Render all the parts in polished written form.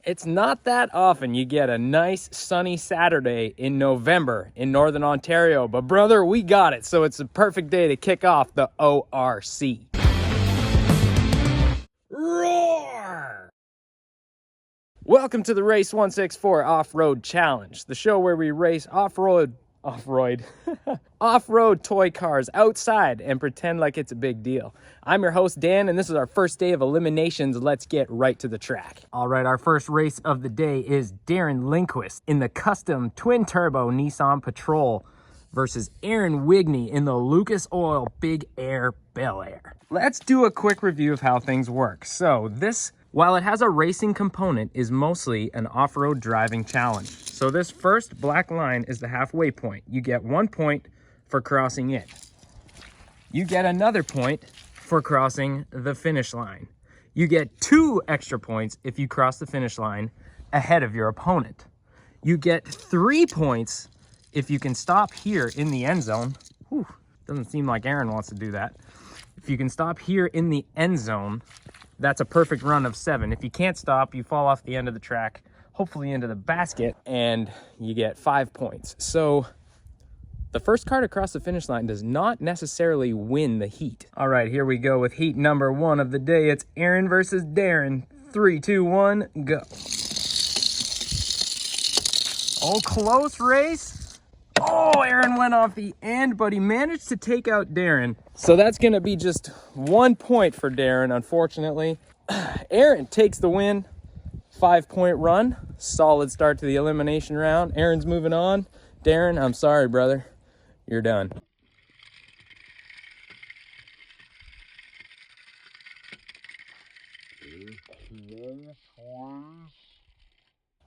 It's not that often you get a nice sunny Saturday in November in Northern Ontario, but brother, we got it. So it's the perfect day to kick off the O.R.C. Roar! Welcome to the Race 164 Off-Road Challenge, the show where we race off-road toy cars outside and pretend like it's a big deal. I'm your host, Dan, and this is our first day of eliminations. Let's get right to the track. All right, our first race of the day is Darren Lindquist in the custom twin-turbo Nissan Patrol versus Aaron Wigney in the Lucas Oil Big Air Bel Air. Let's do a quick review of how things work. So this, while it has a racing component, is mostly an off-road driving challenge. So this first black line is the halfway point. You get 1 point for crossing it. You get another point for crossing the finish line. You get 2 extra points if you cross the finish line ahead of your opponent. You get 3 points if you can stop here in the end zone. Whew, doesn't seem like Aaron wants to do that. If you can stop here in the end zone, that's a perfect run of 7. If you can't stop, you fall off the end of the track, hopefully into the basket, and you get 5 points. So the first car to cross the finish line does not necessarily win the heat. All right, here we go with heat number 1 of the day. It's Aaron versus Darren. 3, 2, 1, go. Oh, close race. Oh, Aaron went off the end, but he managed to take out Darren. So that's going to be just 1 point for Darren, unfortunately. Aaron takes the win. 5-point run. Solid start to the elimination round. Aaron's moving on. Darren, I'm sorry, brother. You're done.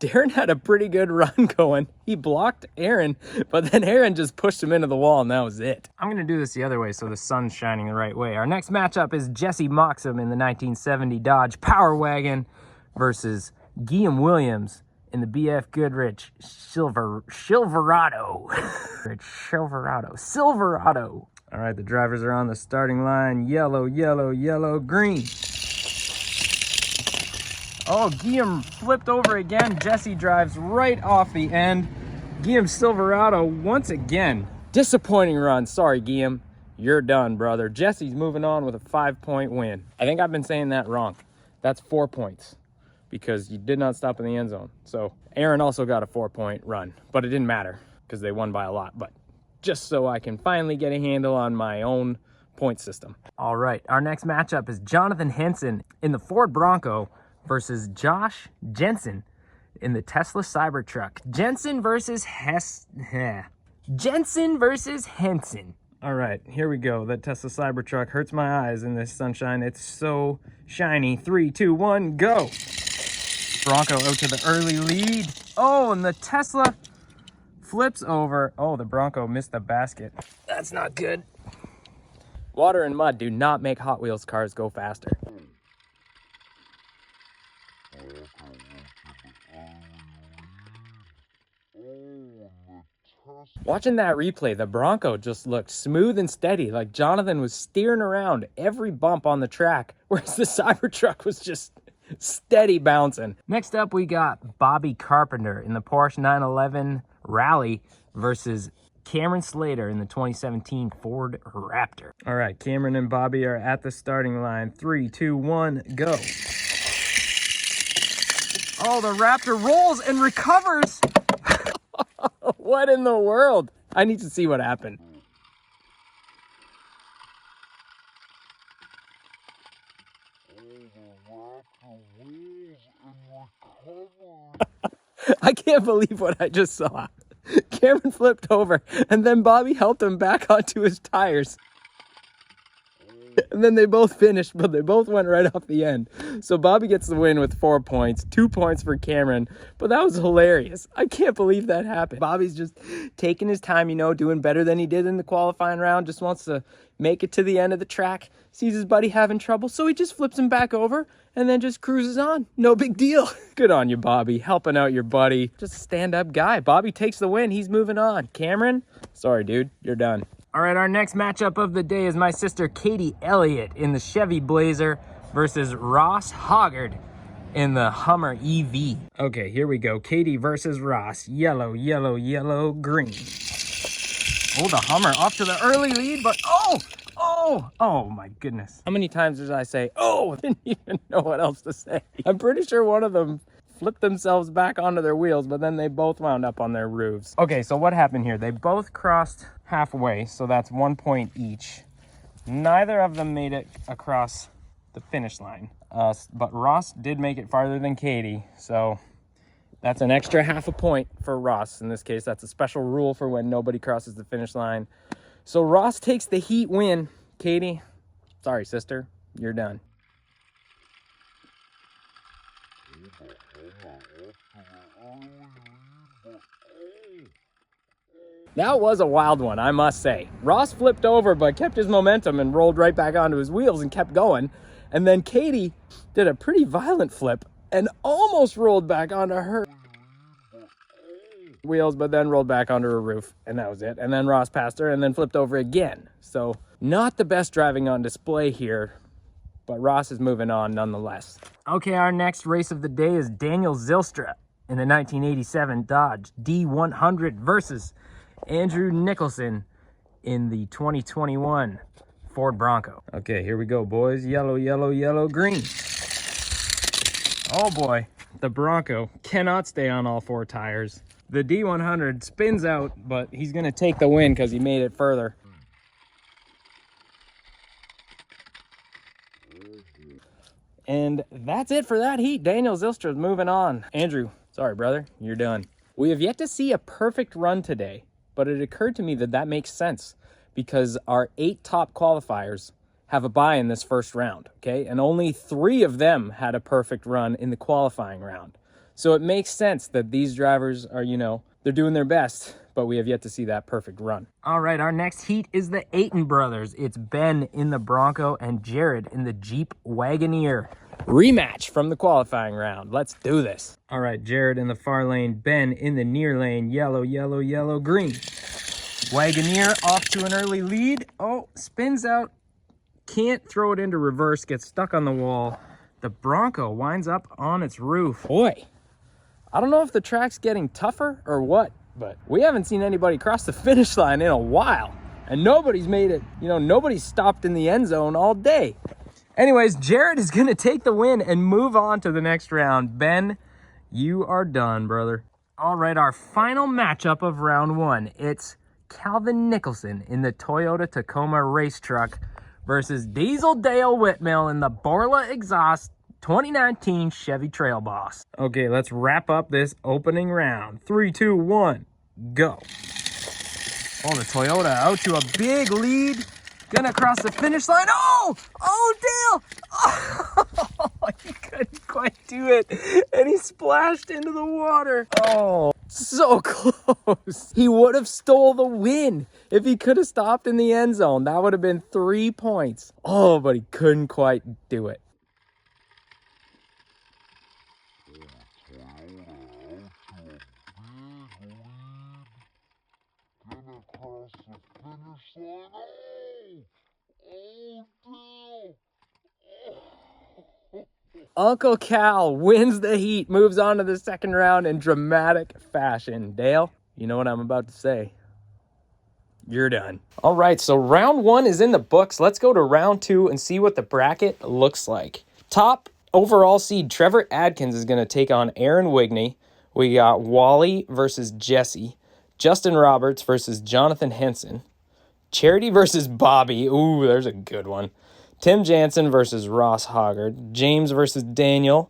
Darren had a pretty good run going. He blocked Aaron, but then Aaron just pushed him into the wall, and that was it. I'm going to do this the other way so the sun's shining the right way. Our next matchup is Jesse Moxham in the 1970 Dodge Power Wagon versus Guillaume Williams in the BF Goodrich Silverado. Silverado. All right, the drivers are on the starting line. Yellow, yellow, yellow, green. Oh, Guillaume flipped over again. Jesse drives right off the end. Guillaume Silverado once again. Disappointing run. Sorry, Guillaume. You're done, brother. Jesse's moving on with a 5-point win. I think I've been saying that wrong. That's 4 points because you did not stop in the end zone. So Aaron also got a 4-point run, but it didn't matter because they won by a lot. But just so I can finally get a handle on my own point system. All right, our next matchup is Jonathan Henson in the Ford Bronco versus Josh Jensen in the Tesla Cybertruck. Jensen versus Henson. All right, here we go. That Tesla Cybertruck hurts my eyes in this sunshine. It's so shiny. 3, 2, 1, go. Bronco out to the early lead. Oh, and the Tesla flips over. Oh, the Bronco missed the basket. That's not good. Water and mud do not make Hot Wheels cars go faster. Watching that replay, the Bronco just looked smooth and steady, like Jonathan was steering around every bump on the track, whereas the Cybertruck was just steady bouncing. Next up, we got Bobby Carpenter in the Porsche 911 Rally versus Cameron Slater in the 2017 Ford Raptor. All right, Cameron and Bobby are at the starting line. 3, 2, 1, go. Oh, the Raptor rolls and recovers. What in the world? I need to see what happened. I can't believe what I just saw. Cameron flipped over, and then Bobby helped him back onto his tires. And then they both finished, but they both went right off the end. So Bobby gets the win with 4 points, 2 points for Cameron. But that was hilarious. I can't believe that happened. Bobby's just taking his time, you know, doing better than he did in the qualifying round. Just wants to make it to the end of the track. Sees his buddy having trouble, so he just flips him back over and then just cruises on. No big deal. Good on you, Bobby. Helping out your buddy. Just a stand-up guy. Bobby takes the win. He's moving on. Cameron, sorry, dude. You're done. All right, our next matchup of the day is my sister Katie Elliott in the Chevy Blazer versus Ross Hoggard in the Hummer EV. Okay, here we go. Katie versus Ross. Yellow, yellow, yellow, green. Oh, the Hummer off to the early lead, but oh my goodness. How many times did I say, oh, I didn't even know what else to say. I'm pretty sure one of them flipped themselves back onto their wheels, but then they both wound up on their roofs. Okay, so what happened here? They both crossed halfway, so that's 1 point each. Neither of them made it across the finish line, but Ross did make it farther than Katie, so that's an extra half a point for Ross. In this case, that's a special rule for when nobody crosses the finish line. So Ross takes the heat win. Katie, sorry, sister, you're done. That was a wild one, I must say. Ross flipped over, but kept his momentum and rolled right back onto his wheels and kept going. And then Katie did a pretty violent flip and almost rolled back onto her wheels, but then rolled back onto her roof, and that was it. And then Ross passed her and then flipped over again. So not the best driving on display here, but Ross is moving on nonetheless. Okay, our next race of the day is Daniel Zylstra in the 1987 Dodge D100 versus Andrew Nicholson in the 2021 Ford Bronco. Okay, here we go, boys. Yellow, yellow, yellow, green. Oh boy, the Bronco cannot stay on all four tires. The D100 spins out, but he's gonna take the win because he made it further. And that's it for that heat. Daniel Zylstra's moving on. Andrew, sorry brother, you're done. We have yet to see a perfect run today, but it occurred to me that that makes sense because our 8 top qualifiers have a bye in this first round, okay? And only 3 of them had a perfect run in the qualifying round. So it makes sense that these drivers are, they're doing their best, but we have yet to see that perfect run. All right, our next heat is the Ayton brothers. It's Ben in the Bronco and Jared in the Jeep Wagoneer. Rematch from the qualifying round. Let's do this. All right, Jared in the far lane, Ben in the near lane. Yellow, yellow, yellow, green. Wagoneer off to an early lead. Oh, spins out. Can't throw it into reverse, gets stuck on the wall. The Bronco winds up on its roof. Boy, I don't know if the track's getting tougher or what, but we haven't seen anybody cross the finish line in a while. And nobody's made it, nobody's stopped in the end zone all day. Anyways, Jared is going to take the win and move on to the next round. Ben, you are done, brother. All right, our final matchup of round 1. It's Calvin Nicholson in the Toyota Tacoma race truck versus Diesel Dale Whitmill in the Borla Exhaust 2019 Chevy Trail Boss. Okay, let's wrap up this opening round. 3, 2, 1, go. Oh, the Toyota out to a big lead. Gonna cross the finish line. Oh, Dale. Oh, he couldn't quite do it. And he splashed into the water. Oh, so close. He would have stole the win if he could have stopped in the end zone. That would have been 3 points. Oh, but he couldn't quite do it. Across the finish line. Uncle Cal wins the heat, moves on to the second round in dramatic fashion. Dale, you know what I'm about to say. You're done. All right, so round 1 is in the books. Let's go to round 2 and see what the bracket looks like. Top overall seed Trevor Adkins is going to take on Aaron Wigney. We got Wally versus Jesse. Justin Roberts versus Jonathan Henson. Charity versus Bobby. Ooh, there's a good one. Tim Jansen versus Ross Hoggard. James versus Daniel.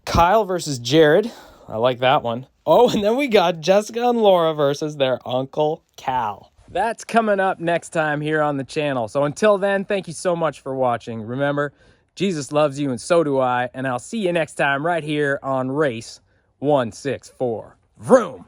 Kyle versus Jared. I like that one. Oh, and then we got Jessica and Laura versus their Uncle Cal. That's coming up next time here on the channel. So until then, thank you so much for watching. Remember, Jesus loves you and so do I. And I'll see you next time right here on Race 164. Vroom!